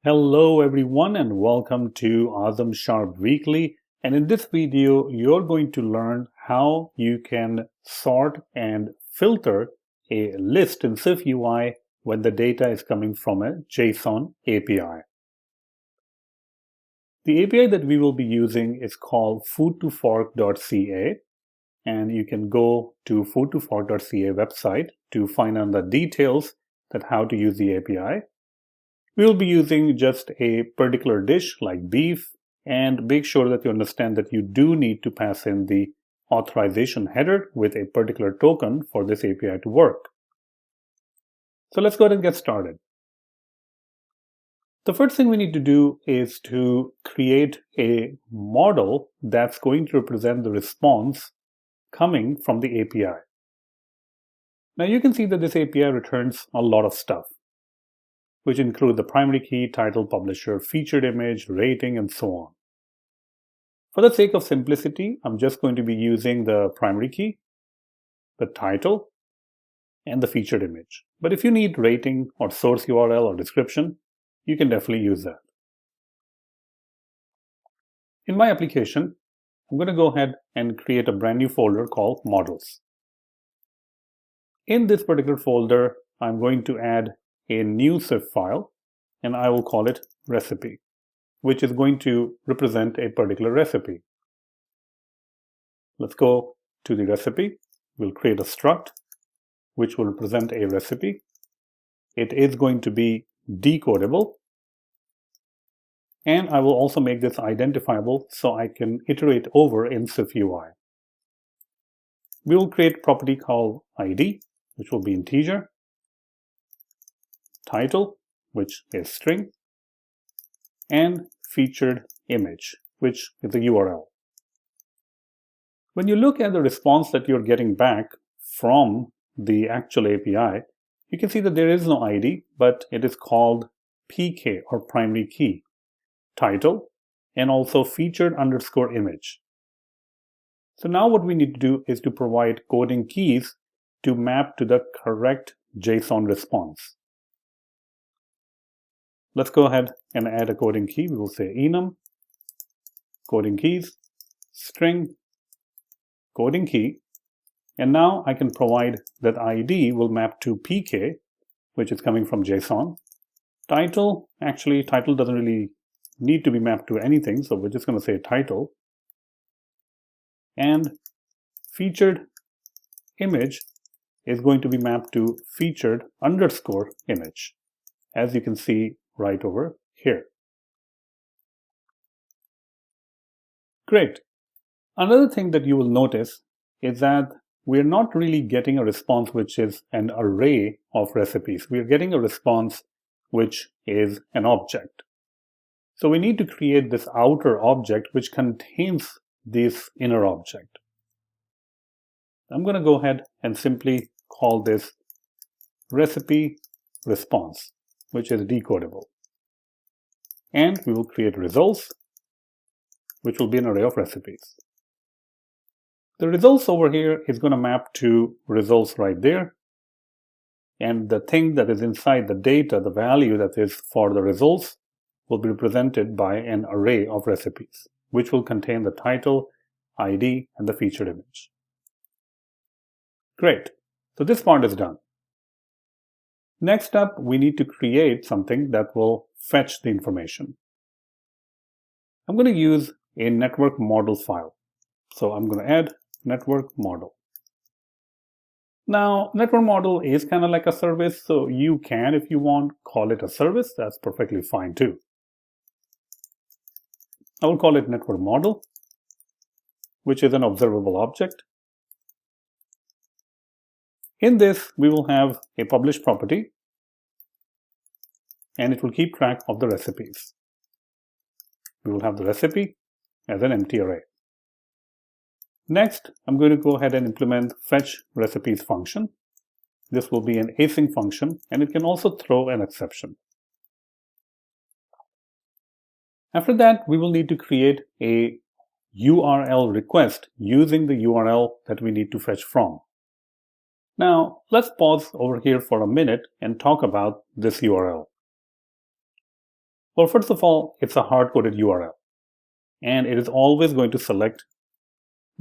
Hello everyone and welcome to Azam Sharp Weekly. And in this video, you're going to learn how you can sort and filter a list in SwiftUI when the data is coming from a JSON API. The API that we will be using is called food2fork.ca, and you can go to food2fork.ca website to find out the details that how to use the API. We will be using just a particular dish like beef, and make sure that you understand that you do need to pass in the authorization header with a particular token for this API to work. So let's go ahead and get started. The first thing we need to do is to create a model that's going to represent the response coming from the API. Now you can see that this API returns a lot of stuff, which include the primary key, title, publisher, featured image, rating, and so on. For the sake of simplicity, I'm just going to be using the primary key, the title, and the featured image. But if you need rating or source URL or description, you can definitely use that. In my application, I'm going to go ahead and create a brand new folder called Models. In this particular folder, I'm going to add a new Swift file, and I will call it recipe, which is going to represent a particular recipe. Let's go to the recipe. We'll create a struct which will represent a recipe. It is going to be decodable, and I will also make this identifiable so I can iterate over in SwiftUI. We will create a property called ID, which will be integer, title, which is string, and featured image, which is the URL. When you look at the response that you're getting back from the actual API, you can see that there is no ID, but it is called PK or primary key, title, and also featured underscore image. So now what we need to do is to provide coding keys to map to the correct JSON response. Let's go ahead and add a coding key. We will say enum, coding keys, string, coding key, and now I can provide that ID will map to PK, which is coming from JSON. Title, actually title doesn't really need to be mapped to anything, so we're just going to say title. And featured image is going to be mapped to featured underscore image, as you can see right over here. Great. Another thing that you will notice is that we're not really getting a response which is an array of recipes. We're getting a response which is an object. So we need to create this outer object which contains this inner object. I'm going to go ahead and simply call this recipe response, which is decodable. And we will create results, which will be an array of recipes. The results over here is going to map to results right there. And the thing that is inside the data, the value that is for the results, will be represented by an array of recipes, which will contain the title, ID, and the featured image. Great. So this part is done. Next up, we need to create something that will fetch the information. I'm going to use a network model file. So I'm going to add network model. Now, network model is kind of like a service, so you can, if you want, call it a service. That's perfectly fine too. I will call it network model, which is an observable object. In this, we will have a publish property, and it will keep track of the recipes. We will have the recipe as an empty array. Next, I'm going to go ahead and implement fetch recipes function. This will be an async function, and it can also throw an exception. After that, we will need to create a URL request using the URL that we need to fetch from. Now, let's pause over here for a minute and talk about this URL. Well, first of all, it's a hard-coded URL, and it is always going to select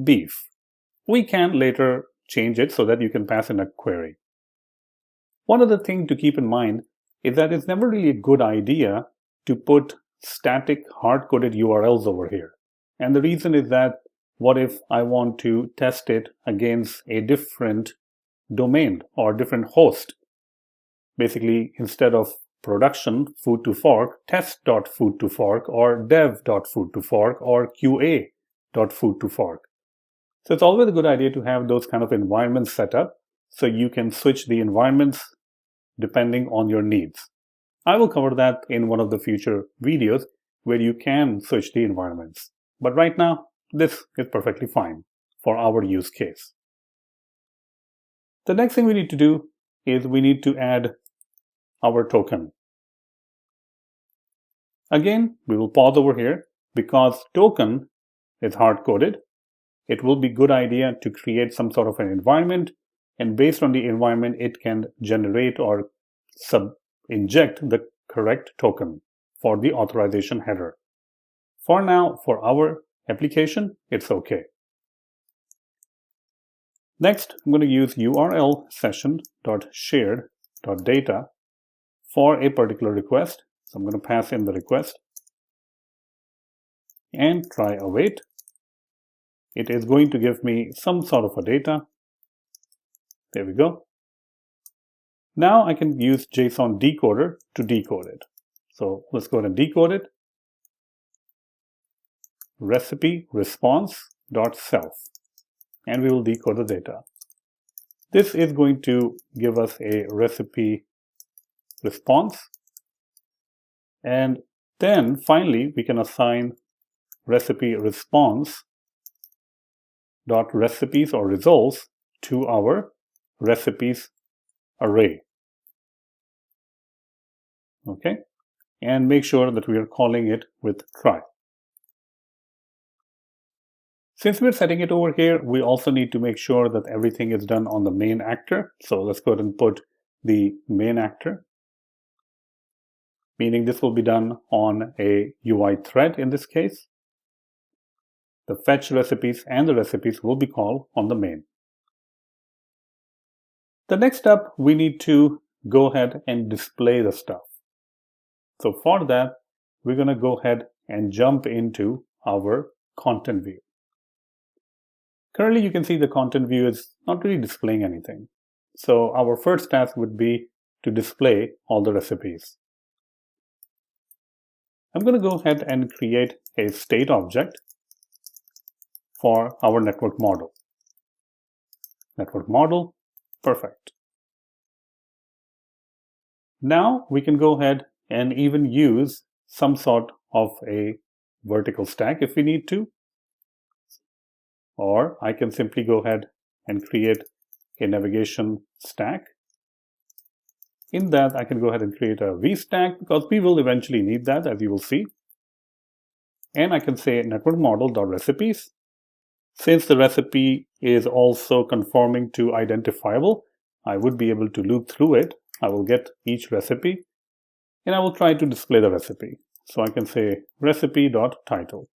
beef. We can later change it so that you can pass in a query. One other thing to keep in mind is that it's never really a good idea to put static hard-coded URLs over here. And the reason is that what if I want to test it against a different domain or different host? Basically, instead of production food to fork, test.food to fork, or dev.food to fork, or qa.food to fork. So it's always a good idea to have those kind of environments set up so you can switch the environments depending on your needs. I will cover that in one of the future videos where you can switch the environments. But right now, this is perfectly fine for our use case. The next thing we need to do is we need to add our token. Again, we will pause over here because token is hard-coded. It will be a good idea to create some sort of an environment, and based on the environment, it can generate or inject the correct token for the authorization header. For now, for our application, it's okay. Next, I'm going to use URL session.shared.data for a particular request. So I'm going to pass in the request and try await. It is going to give me some sort of a data. There we go. Now I can use JSON decoder to decode it. So let's go ahead and decode it. Recipe response.self, and we will decode the data. This is going to give us a recipe response, and then finally we can assign recipe response dot recipes or results to our recipes array. Okay, and make sure that we are calling it with try. Since we're setting it over here, we also need to make sure that everything is done on the main actor. So let's go ahead and put the main actor, meaning this will be done on a UI thread in this case. The fetch recipes and the recipes will be called on the main. The next step, we need to go ahead and display the stuff. So for that, we're going to go ahead and jump into our content view. Currently, you can see the content view is not really displaying anything. So our first task would be to display all the recipes. I'm going to go ahead and create a state object for our network model. Network model, perfect. Now we can go ahead and even use some sort of a vertical stack if we need to. Or I can simply go ahead and create a navigation stack. In that, I can go ahead and create a VStack because we will eventually need that, as you will see. And I can say network model.recipes. Since the recipe is also conforming to identifiable, I would be able to loop through it. I will get each recipe and I will try to display the recipe. So I can say recipe.title.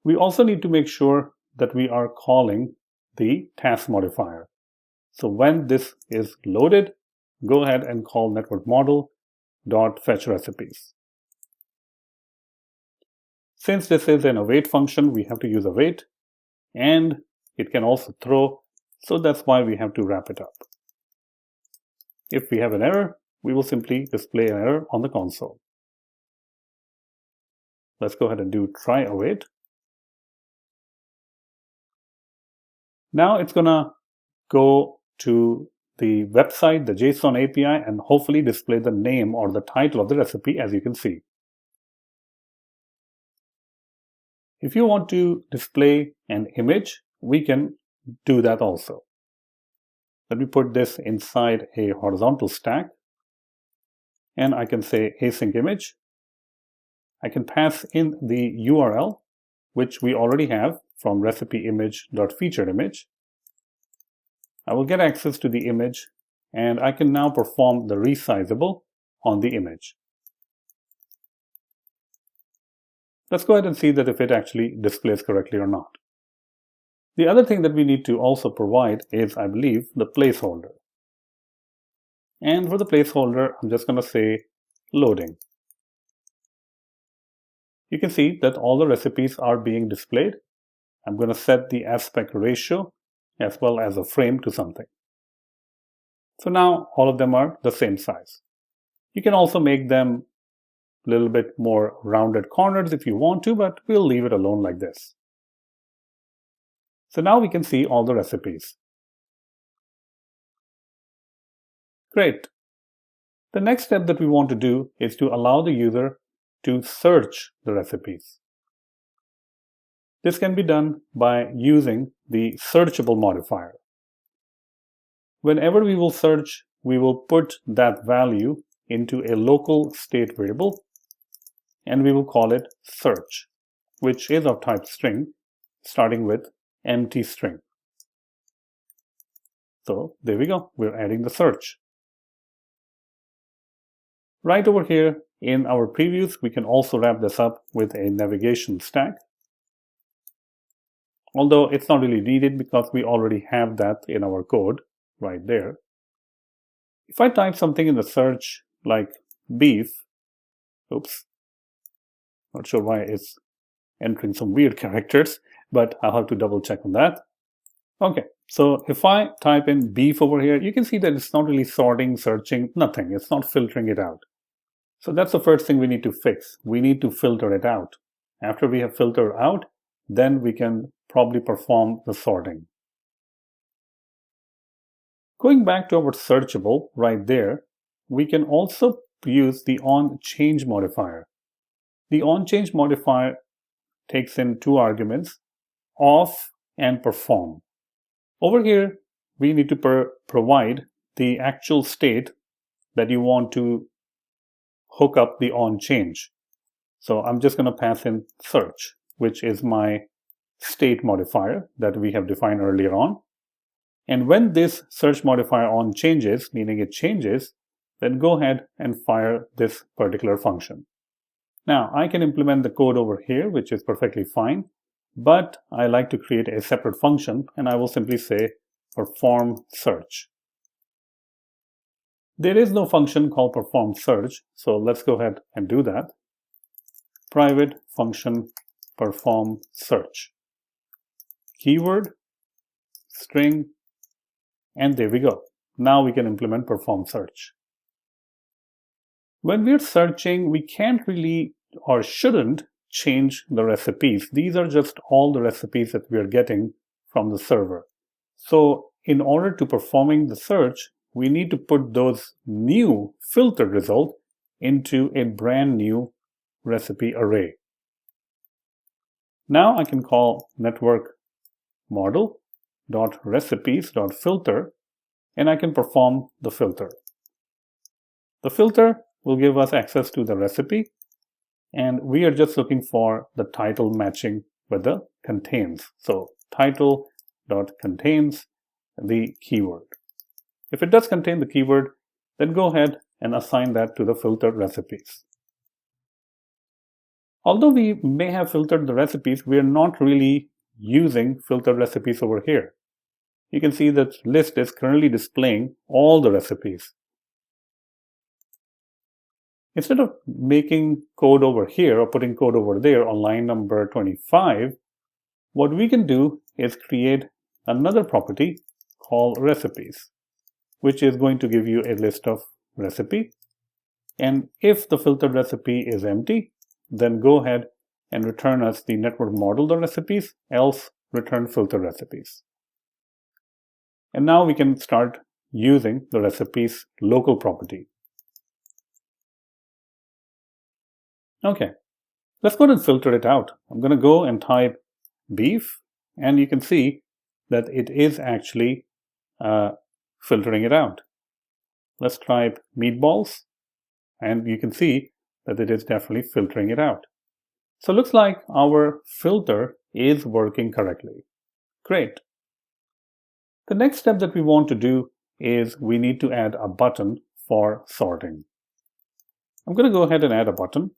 We also need to make sure that we are calling the task modifier. So when this is loaded, go ahead and call network model.fetchRecipes. Since this is an await function, we have to use await, and it can also throw, so that's why we have to wrap it up. If we have an error, we will simply display an error on the console. Let's go ahead and do try await. Now it's going to go to the website, the JSON API, and hopefully display the name or the title of the recipe, as you can see. If you want to display an image, we can do that also. Let me put this inside a horizontal stack, and I can say async image. I can pass in the URL, which we already have from recipe image.featuredImage. I will get access to the image, and I can now perform the resizable on the image. Let's go ahead and see that if it actually displays correctly or not. The other thing that we need to also provide is, I believe, the placeholder. And for the placeholder, I'm just going to say loading. You can see that all the recipes are being displayed. I'm going to set the aspect ratio as well as a frame to something. So now all of them are the same size. You can also make them a little bit more rounded corners if you want to, but we'll leave it alone like this. So now we can see all the recipes. Great. The next step that we want to do is to allow the user to search the recipes. This can be done by using the searchable modifier. Whenever we will search, we will put that value into a local state variable, and we will call it search, which is of type string, starting with empty string. So there we go, we're adding the search. Right over here in our previews, we can also wrap this up with a navigation stack. Although it's not really needed because we already have that in our code right there. If I type something in the search like beef, oops, not sure why it's entering some weird characters, but I'll have to double check on that. Okay, so if I type in beef over here, you can see that it's not really sorting, searching, nothing. It's not filtering it out. So that's the first thing we need to fix. We need to filter it out. After we have filtered out, then we can probably perform the sorting. Going back to our searchable right there, we can also use the onChange modifier. The onChange modifier takes in two arguments, off and perform. Over here, we need to provide the actual state that you want to hook up the onChange. So I'm just going to pass in search, which is my state modifier that we have defined earlier on. And when this search modifier on changes, meaning it changes, then go ahead and fire this particular function. Now, I can implement the code over here, which is perfectly fine, but I like to create a separate function, and I will simply say perform search. There is no function called perform search, so let's go ahead and do that. Private function perform search. Keyword, string, and there we go. Now we can implement perform search. When we're searching, we can't really or shouldn't change the recipes. These are just all the recipes that we are getting from the server. So in order to performing the search, we need to put those new filtered results into a brand new recipe array. Now I can call network model.recipes.filter, and I can perform the filter. The filter will give us access to the recipe, and we are just looking for the title matching with the contains. So title.contains the keyword. If it does contain the keyword, then go ahead and assign that to the filtered recipes. Although we may have filtered the recipes, we are not really using filtered recipes over here. You can see that list is currently displaying all the recipes. Instead of making code over here or putting code over there on line number 25, what we can do is create another property called recipes, which is going to give you a list of recipe. And if the filtered recipe is empty, then go ahead and return us the network model.recipes, else return filter recipes. And now we can start using the recipes local property. Okay, let's go ahead and filter it out. I'm going to go and type beef, and you can see that it is actually filtering it out. Let's type meatballs, and you can see that it is definitely filtering it out. So it looks like our filter is working correctly. Great. The next step that we want to do is we need to add a button for sorting. I'm going to go ahead and add a button.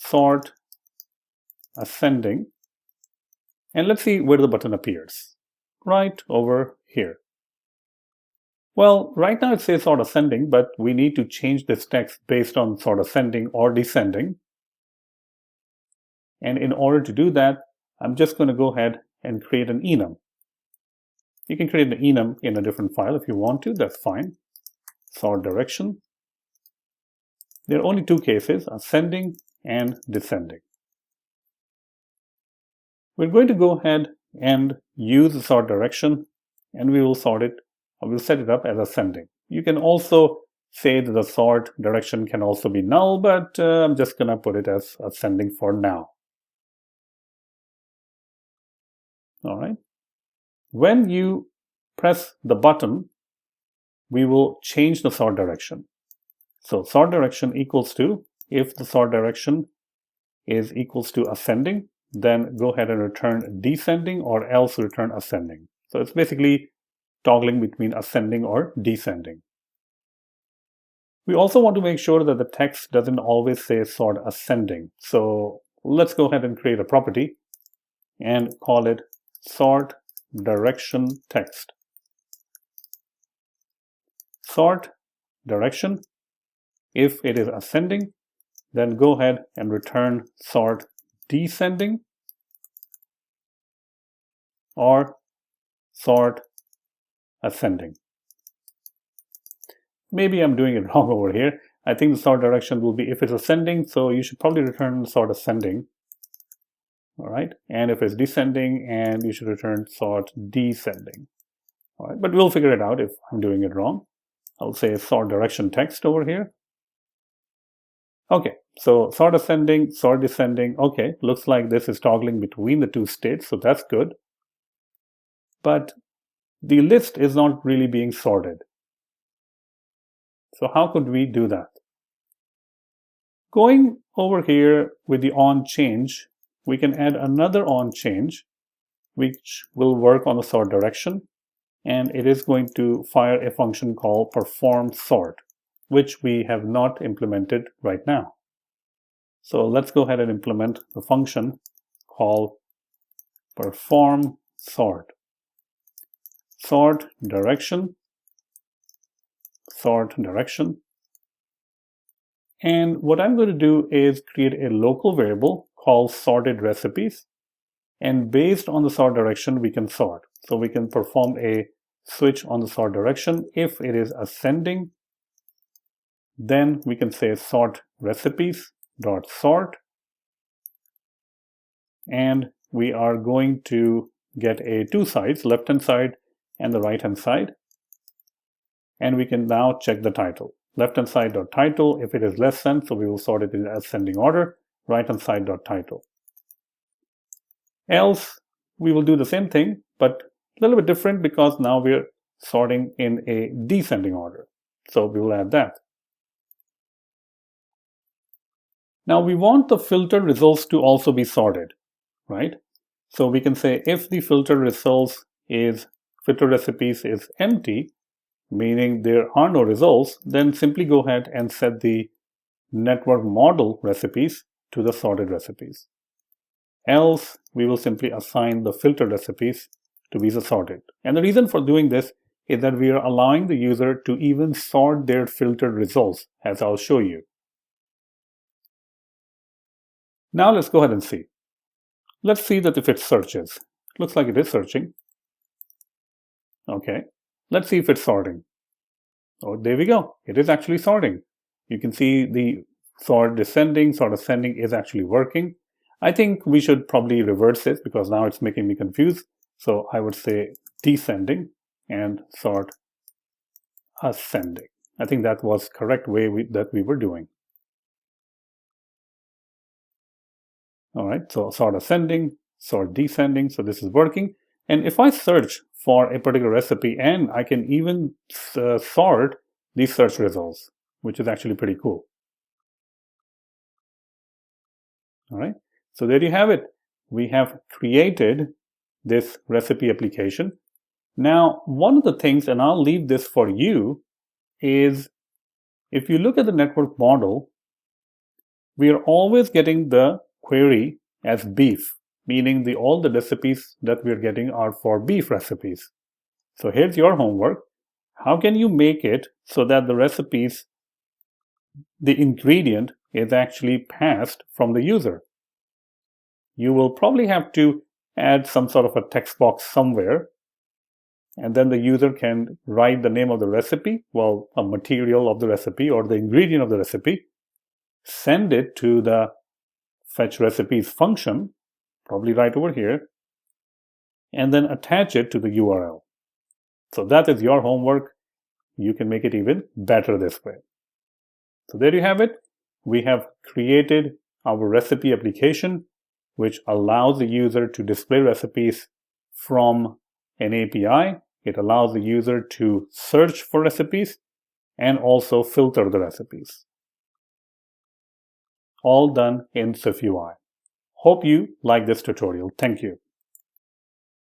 sort ascending, and let's see where the button appears. Right over here. Well, right now it says sort ascending, but we need to change this text based on sort ascending or descending. And in order to do that, I'm just going to go ahead and create an enum. You can create an enum in a different file if you want to, that's fine. Sort direction. There are only two cases, ascending and descending. We're going to go ahead and use the sort direction, and we will sort it, we'll set it up as ascending. You can also say that the sort direction can also be null, but I'm just going to put it as ascending for now. All right. When you press the button, we will change the sort direction. So sort direction equals to, if the sort direction is equals to ascending, then go ahead and return descending, or else return ascending. So it's basically toggling between ascending or descending. We also want to make sure that the text doesn't always say sort ascending. So let's go ahead and create a property and call it sort direction text. Sort direction, if it is ascending, then go ahead and return sort descending or sort ascending. Maybe I'm doing it wrong over here. I think the sort direction will be if it's ascending, so you should probably return sort ascending. All right, and if it's descending, and you should return sort descending. All right, but we'll figure it out if I'm doing it wrong. I'll say sort direction text over here. Okay, so sort ascending, sort descending. Okay, looks like this is toggling between the two states, so that's good. But the list is not really being sorted. So how could we do that? Going over here with the on change, we can add another on change, which will work on the sort direction, and it is going to fire a function called perform sort, which we have not implemented right now. So let's go ahead and implement the function called perform sort. Sort direction, sort direction. And what I'm going to do is create a local variable called sorted recipes. And based on the sort direction, we can sort. So we can perform a switch on the sort direction. If it is ascending, then we can say sort recipes dot sort, and we are going to get two sides, left hand side and the right hand side, and we can now check the title. Left hand side dot title, if it is less than, so we will sort it in ascending order. Right hand side dot title. Else we will do the same thing, but a little bit different, because now we're sorting in a descending order. So we will add that. Now we want the filter results to also be sorted, right? So we can say if the filter results is filter recipes is empty, meaning there are no results, then simply go ahead and set the network model recipes to the sorted recipes. Else we will simply assign the filter recipes to be sorted. And the reason for doing this is that we are allowing the user to even sort their filtered results, as I'll show you. Now let's go ahead and see. Let's see that if it searches. Looks like it is searching. Okay, let's see if it's sorting. Oh, there we go. It is actually sorting. You can see the sort descending, sort ascending is actually working. I think we should probably reverse this, because now it's making me confused. So I would say descending and sort ascending. I think that was the correct way that we were doing. All right, so sort ascending, sort descending, so this is working. And if I search for a particular recipe, and I can even sort these search results, which is actually pretty cool. All right, so there you have it. We have created this recipe application. Now, one of the things, and I'll leave this for you, is if you look at the network model, we are always getting the query as beef, meaning all the recipes that we are getting are for beef recipes. So here's your homework. How can you make it so that the recipes, the ingredient is actually passed from the user? You will probably have to add some sort of a text box somewhere, and then the user can write the name of the recipe, well, a material of the recipe or the ingredient of the recipe, send it to the fetch recipes function, probably right over here, and then attach it to the URL. So that is your homework. You can make it even better this way. So there you have it. We have created our recipe application, which allows the user to display recipes from an API. It allows the user to search for recipes and also filter the recipes. All done in SwiftUI. Hope you like this tutorial. Thank you.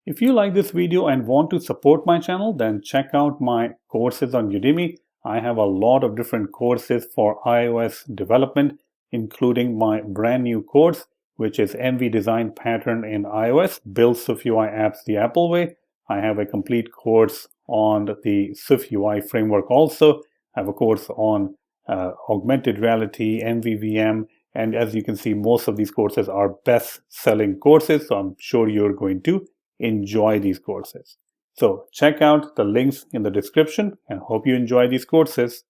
If you like this video and want to support my channel, then check out my courses on Udemy. I have a lot of different courses for iOS development, including my brand new course, which is MV Design Pattern in iOS, Build SwiftUI Apps the Apple Way. I have a complete course on the SwiftUI framework also. I have a course on augmented reality, MVVM, and as you can see, most of these courses are best-selling courses, so I'm sure you're going to enjoy these courses. So check out the links in the description and hope you enjoy these courses.